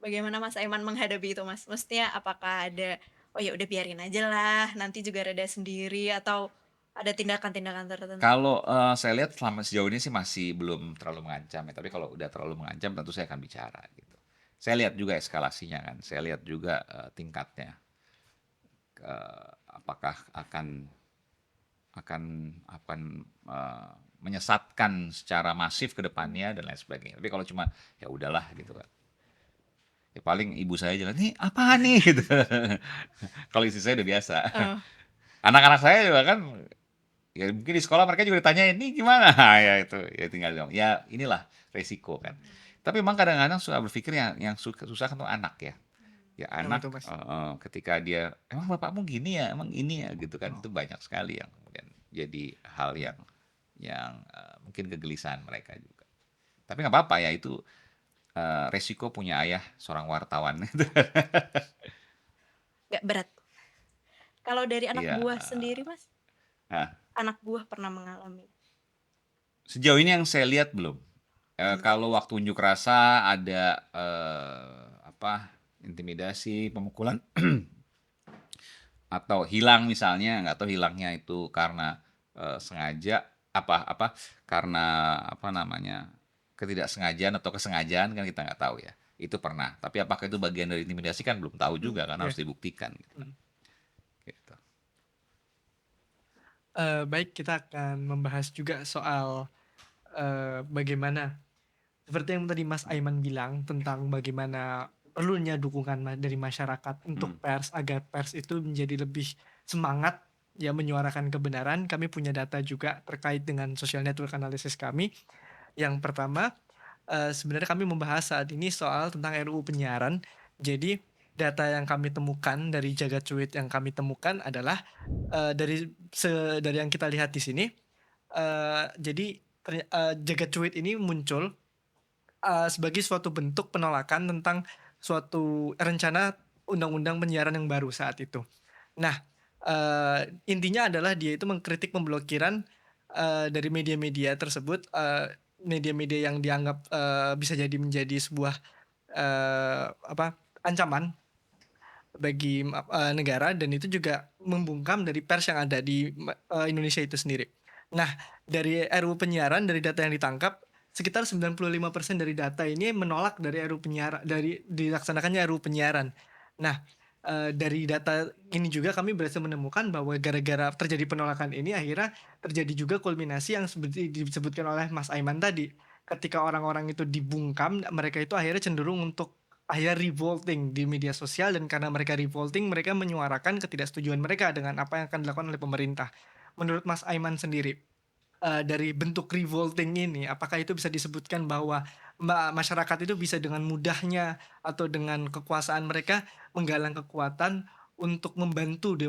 Bagaimana Mas Aiman menghadapi itu, Mas? Maksudnya apakah ada, "Oh ya udah biarin aja lah, nanti juga reda sendiri," atau ada tindakan-tindakan tertentu? Kalau, saya lihat selama sejauh ini sih masih belum terlalu mengancam ya, tapi kalau udah terlalu mengancam tentu saya akan bicara gitu. Saya lihat juga eskalasinya kan, saya lihat juga, tingkatnya, apakah akan, menyesatkan secara masif ke depannya dan lain sebagainya. Tapi kalau cuma, ya udahlah gitu kan. Ya paling ibu saya jalan, "Nih apaan nih?" Gitu. Kalau istri saya udah biasa. Oh, Anak-anak saya juga kan, ya mungkin di sekolah mereka juga ditanyain, "Nih gimana?" Ya itu, ya tinggal dong, ya inilah resiko kan. Tapi memang kadang-kadang suka berpikir yang susah kan tuh anak ya. Ya Kenapa anak, tuh, Mas? ketika dia, "Emang bapakmu gini ya? Emang ini ya?" Gitu kan. Oh, Itu banyak sekali yang kemudian jadi hal yang mungkin kegelisahan mereka juga. Tapi nggak apa-apa ya itu, resiko punya ayah seorang wartawan gitu. nggak berat. Kalau dari anak Iya, buah sendiri, Mas? nah, Anak buah pernah mengalami? sejauh ini yang saya lihat belum. Mmm, Kalau waktu unjuk rasa ada, intimidasi, pemukulan atau hilang misalnya, nggak tahu hilangnya itu karena, sengaja karena apa namanya, ketidaksengajaan atau kesengajaan kan kita nggak tahu ya, itu pernah. Tapi apakah itu bagian dari intimidasi kan belum tahu juga kan iya, harus dibuktikan gitu kan, mhm. gitu. Baik, kita akan membahas juga soal, bagaimana seperti yang tadi Mas Aiman bilang tentang bagaimana perlunya dukungan dari masyarakat Mhm, untuk pers, agar pers itu menjadi lebih semangat ya menyuarakan kebenaran. Kami punya data juga terkait dengan social network analysis kami. Yang pertama, sebenarnya kami membahas saat ini soal tentang RUU penyiaran. Jadi data yang kami temukan dari Jagat yang kami temukan adalah, dari yang kita lihat di sini, jadi Jagat ini muncul sebagai suatu bentuk penolakan tentang suatu rencana undang-undang penyiaran yang baru saat itu. Nah, intinya adalah dia itu mengkritik pemblokiran, dari media-media tersebut, media-media yang dianggap, bisa jadi menjadi sebuah, ancaman bagi negara, dan itu juga membungkam dari pers yang ada di Indonesia itu sendiri. Nah, dari RUU penyiaran, dari data yang ditangkap, sekitar 95% dari data ini menolak dari dilaksanakannya RUU penyiaran. Nah, dari data ini juga kami berhasil menemukan bahwa gara-gara terjadi penolakan ini akhirnya terjadi juga kulminasi yang seperti disebutkan oleh Mas Aiman tadi. Ketika orang-orang itu dibungkam, mereka itu akhirnya cenderung untuk akhirnya revolting di media sosial, dan karena mereka revolting, mereka menyuarakan ketidaksetujuan mereka dengan apa yang akan dilakukan oleh pemerintah. Menurut Mas Aiman sendiri, dari bentuk revolting ini, apakah itu bisa disebutkan bahwa masyarakat itu bisa dengan mudahnya atau dengan kekuasaan mereka menggalang kekuatan untuk membantu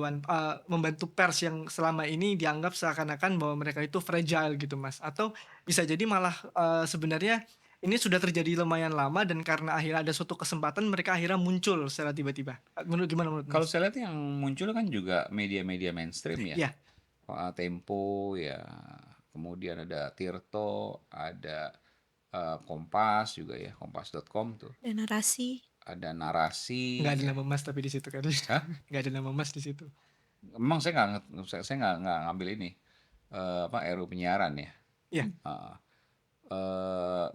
pers yang selama ini dianggap seakan-akan bahwa mereka itu fragile gitu, Mas? Atau bisa jadi malah, sebenarnya ini sudah terjadi lumayan lama dan karena akhirnya ada suatu kesempatan mereka akhirnya muncul secara tiba-tiba. Gimana menurut kalau Mas? saya lihat yang muncul kan juga media-media mainstream ya, Iya, Tempo ya, kemudian ada Tirto, ada, Kompas juga ya, kompas.com tuh, ada narasi? ada Narasi nggak ada ya. nama Mas tapi di situ kan. Hah? Nggak ada nama Mas di situ. Memang saya nggak ngambil ini, RUU penyiaran ya, Iya, heeh.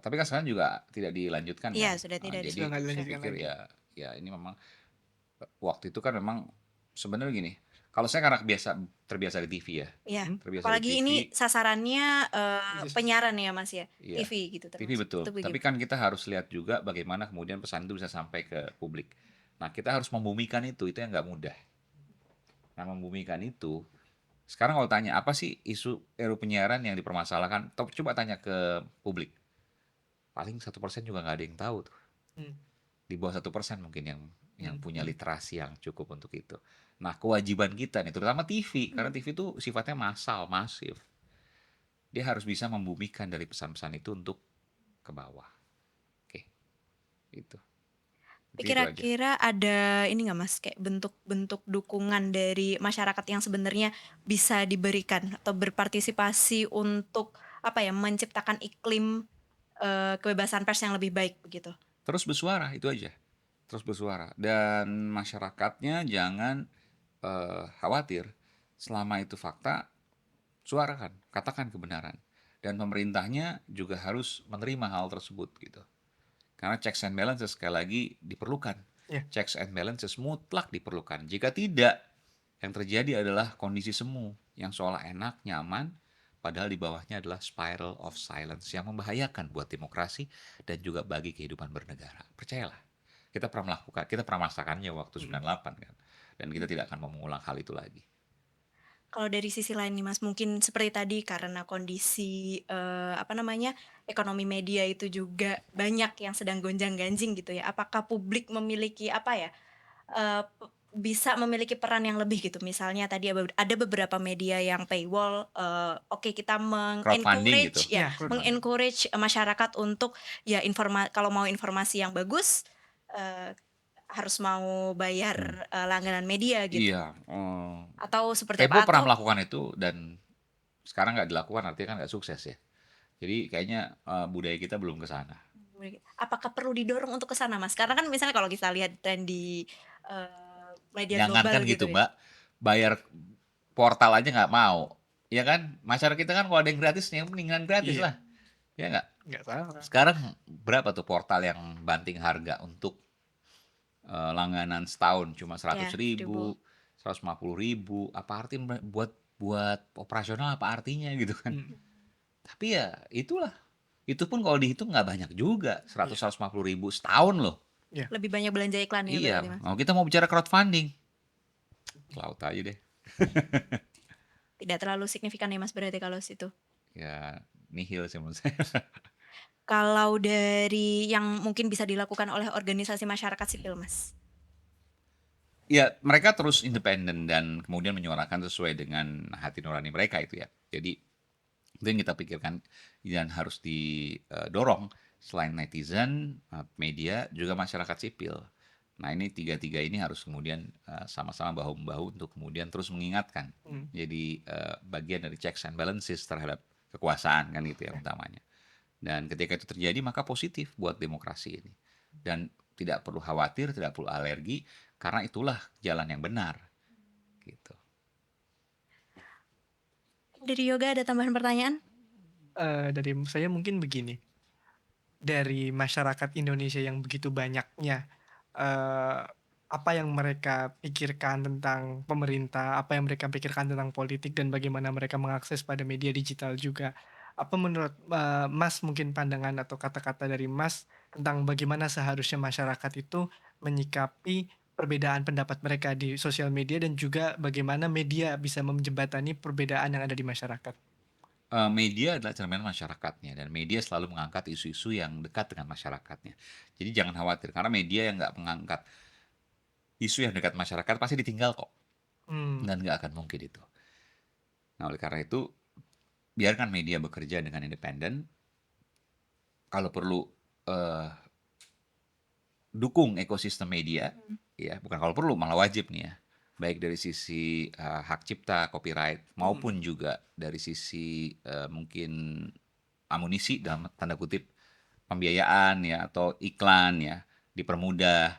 Tapi kan sekarang juga tidak dilanjutkan Iya, kan, sudah tidak jadi sudah nggak dilanjutkan. saya dilanjutkan pikir lagi. ya ini memang, waktu itu kan memang sebenarnya gini, kalau saya karena terbiasa di TV ya, Iya, Mhm, terbiasa di apalagi TV, ini sasarannya, iya, penyiaran ya, Mas, ya? iya, TV gitu TV termasuk, betul, itu tapi bagaimana? kan kita harus lihat juga bagaimana kemudian pesan itu bisa sampai ke publik. Nah, kita harus membumikan itu yang nggak mudah. Nah, membumikan itu, sekarang kalau tanya, apa sih isu RUU penyiaran yang dipermasalahkan? Coba tanya ke publik, paling 1% juga nggak ada yang tahu tuh. mmm, Di bawah 1% mungkin yang mhm, punya mhm, literasi yang cukup untuk itu. Nah, kewajiban kita nih, terutama TV, karena Mmm. TV itu sifatnya massal, masif. dia harus bisa membumikan dari pesan-pesan itu untuk ke bawah. Oke, itu. Tapi Itu aja. kira-kira ada ini nggak Mas, kayak bentuk-bentuk dukungan dari masyarakat yang sebenarnya bisa diberikan atau berpartisipasi untuk, apa ya, menciptakan iklim, kebebasan pers yang lebih baik begitu? Terus bersuara, itu aja. Terus bersuara. Dan masyarakatnya jangan khawatir. Selama itu fakta, suarakan, katakan kebenaran. Dan pemerintahnya juga harus menerima hal tersebut gitu. Karena checks and balances sekali lagi diperlukan. Ya. Checks and balances mutlak diperlukan. Jika tidak, yang terjadi adalah kondisi semu yang seolah enak, nyaman, padahal di bawahnya adalah spiral of silence yang membahayakan buat demokrasi dan juga bagi kehidupan bernegara. Percayalah, kita pernah melakukan, kita pernah merasakannya waktu 98 kan. Dan kita tidak akan mau mengulang hal itu lagi. Kalau dari sisi lain nih Mas, mungkin seperti tadi karena kondisi, apa namanya, ekonomi media itu juga banyak yang sedang gonjang-ganjing gitu ya, apakah publik memiliki apa ya, bisa memiliki peran yang lebih gitu? Misalnya tadi ada beberapa media yang paywall, oke kita Crowdfunding gitu. meng-encourage ya, Ya, crowdfunding. meng-encourage, masyarakat untuk ya kalau mau informasi yang bagus, eee, harus mau bayar, langganan media gitu, Iya, atau seperti Tempo apa? pernah Atau melakukan itu dan sekarang nggak dilakukan artinya kan nggak sukses ya. Jadi kayaknya budaya kita belum ke sana. apakah perlu didorong untuk ke sana, Mas? Karena kan misalnya kalau kita lihat tren di, media Jangankan global gitu, gitu ya. Mbak, bayar portal aja nggak mau. Ya kan? Masyarakat kita kan kalau ada yang gratis, yang mendingan gratis Iya, lah. Ya nggak? nggak salah. Sekarang berapa tuh portal yang banting harga untuk langganan setahun cuma Ya, 100.000, ribu. 150.000. Apa arti buat buat operasional apa artinya gitu kan? Hmm, Tapi ya itulah. Itu pun kalau dihitung nggak banyak juga. iya, 100-150 ribu setahun loh. iya. Lebih banyak belanja iklan ya Iya, berarti, Mas? kita mau bicara crowdfunding. Laut aja deh. Tidak terlalu signifikan ya, Mas, berarti kalau situ. Ya, nihil sih menurut saya. Kalau dari yang mungkin bisa dilakukan oleh organisasi masyarakat sipil, Mas? Ya, mereka terus independen dan kemudian menyuarakan sesuai dengan hati nurani mereka itu ya. Jadi, itu yang kita pikirkan dan harus didorong selain netizen, media, juga masyarakat sipil. Nah, ini tiga-tiga ini harus kemudian sama-sama bahu-membahu untuk kemudian terus mengingatkan. Hmm. Jadi bagian dari checks and balances terhadap kekuasaan kan gitu ya utamanya. Dan ketika itu terjadi maka positif buat demokrasi ini. Dan tidak perlu khawatir, tidak perlu alergi karena itulah jalan yang benar gitu. Dari Yoga ada tambahan pertanyaan? Dari saya mungkin begini, dari masyarakat Indonesia yang begitu banyaknya, eee, apa yang mereka pikirkan tentang pemerintah, apa yang mereka pikirkan tentang politik, dan bagaimana mereka mengakses pada media digital juga. Apa menurut, Mas, mungkin pandangan atau kata-kata dari Mas tentang bagaimana seharusnya masyarakat itu menyikapi perbedaan pendapat mereka di sosial media, dan juga bagaimana media bisa menjembatani perbedaan yang ada di masyarakat? Media adalah cerminan masyarakatnya dan media selalu mengangkat isu-isu yang dekat dengan masyarakatnya. Jadi jangan khawatir karena media yang nggak mengangkat isu yang dekat masyarakat pasti ditinggal kok Mmm, dan nggak akan mungkin itu. Nah oleh karena itu biarkan media bekerja dengan independen. Kalau perlu eh, dukung ekosistem media, ya bukan kalau perlu malah wajib nih ya. Baik dari sisi hak cipta, copyright mhm, maupun juga dari sisi mungkin amunisi dalam tanda kutip pembiayaan ya atau iklan ya dipermudah,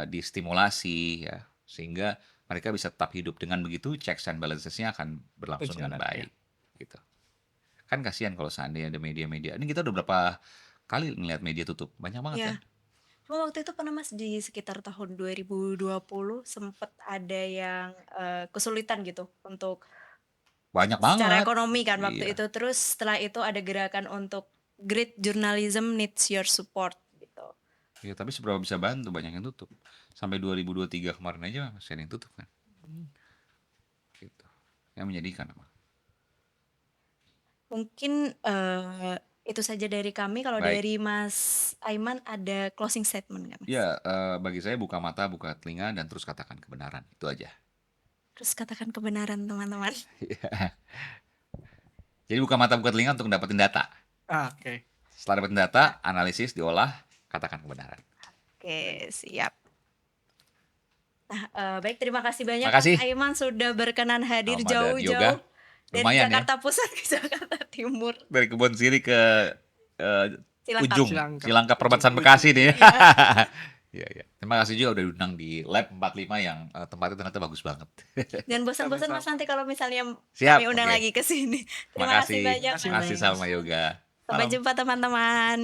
distimulasi ya sehingga mereka bisa tetap hidup. Dengan begitu checks and balancesnya akan berlangsung dengan berjalan, ya. baik gitu. Kan kasihan kalau seandainya ada media-media. Ini kita udah berapa kali ngelihat media tutup, banyak banget Ya. kan? Cuma waktu itu pernah Mas di sekitar tahun 2020 sempet ada yang, kesulitan gitu untuk Banyak secara banget. ekonomi kan waktu Iya. itu. Terus setelah itu ada gerakan untuk Great Journalism Needs Your Support gitu. Iya, tapi seberapa bisa bantu banyak yang tutup. Sampai 2023 kemarin aja masih ada yang tutup kan. Mmm. Gitu. Yang menyedihkan apa? Mungkin, itu saja dari kami. Kalau Baik. dari Mas Aiman ada closing statement nggak, Mas? Ya, bagi saya buka mata, buka telinga dan terus katakan kebenaran. Itu aja. Terus katakan kebenaran teman-teman. Iya. Jadi buka mata buka telinga untuk dapetin data. Oke. Setelah dapetin data, analisis, diolah, katakan kebenaran. Oke, siap. Nah, baik, terima kasih banyak Mas Makasih. Aiman sudah berkenan hadir Sama dan yoga. jauh-jauh dari Lumayan ya. Jakarta Pusat ke Jakarta Timur. Dari Kebon Siri ke Cilangkap. ujung Cilangkap. Cilangkap Perbatasan Ujung. Bekasi nih. Iya. Iya, iya. Terima kasih juga udah diundang di Lab 45 yang tempatnya ternyata bagus banget. Jangan bosan-bosan Sama-sama. Mas nanti kalau misalnya Siap. kami undang oke. lagi ke sini. Terima Terima kasih kasih. banyak Terima kasih Mas. sama yoga. Sampai Salam. jumpa teman-teman.